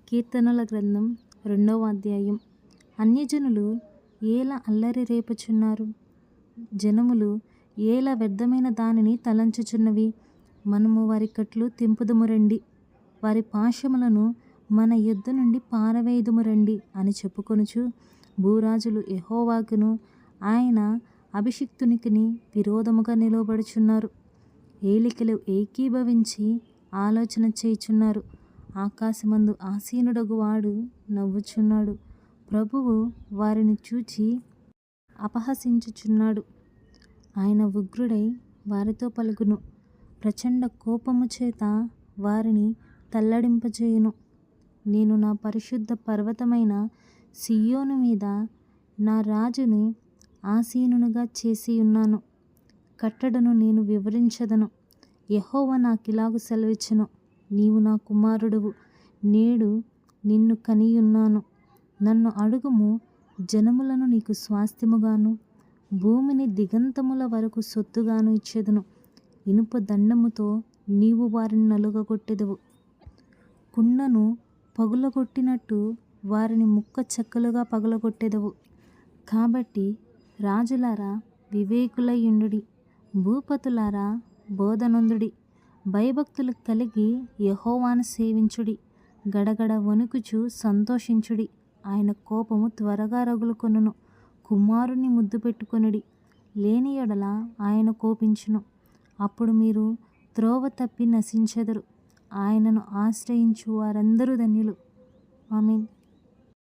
కీర్తనల గ్రంథం 2వ అధ్యాయం. అన్యజనులు ఏల అల్లరి రేపుచున్నారు, జనములు ఏల వ్యర్థమైన దానిని తలంచుచున్నవి. మనము వారి కట్లు తెంపుదుము రండి, వారి పాశములను మన యుద్ధ నుండి పారవేయుదుము రండి అని చెప్పుకొనుచు భూరాజులు యెహోవాకును ఆయన అభిషిక్తునికిని విరోధముగా నిలవబడుచున్నారు. ఏలికలు ఏకీభవించి ఆలోచన చేయుచున్నారు. ఆకాశమందు ఆసీనుడగు వాడు నవ్వుచున్నాడు. ప్రభువు వారిని చూచి అపహసించుచున్నాడు. ఆయన ఉగ్రుడై వారితో పలుకును. ప్రచండ కోపము చేత వారిని తల్లడింపజేయును. నేను నా పరిశుద్ధ పర్వతమైన సీయోను మీద నా రాజుని ఆసీనునిగా చేసియున్నాను. కట్టడను నేను వివరించదను. యెహోవా నాకిలాగు సెలవిచ్చెను, నీవు నా కుమారుడువు, నేడు నిన్ను కనియున్నాను. నన్ను అడుగుము, జనములను నీకు స్వాస్థ్యముగాను భూమిని దిగంతముల వరకు సొత్తుగాను ఇచ్చెదను. ఇనుప దండముతో నీవు వారిని నలుగగొట్టెదవు. కుండను పగులగొట్టినట్టు వారిని ముక్క చెక్కలుగా పగలగొట్టెదవు. కాబట్టి రాజులారా వివేకులై యుండుడి, భూపతులారా బోధనొందుడి. భయభక్తులు కలిగి యెహోవాను సేవించుడి. గడగడ వణుకుచు సంతోషించుడి. ఆయన కోపము త్వరగా రగులుకొనును. కుమారుని ముద్దు పెట్టుకొనుడి, లేని యెడల ఆయన కోపించును. అప్పుడు మీరు త్రోవ తప్పి నశించెదరు. ఆయనను ఆశ్రయించు వారందరూ ధన్యులు. ఆమేన్.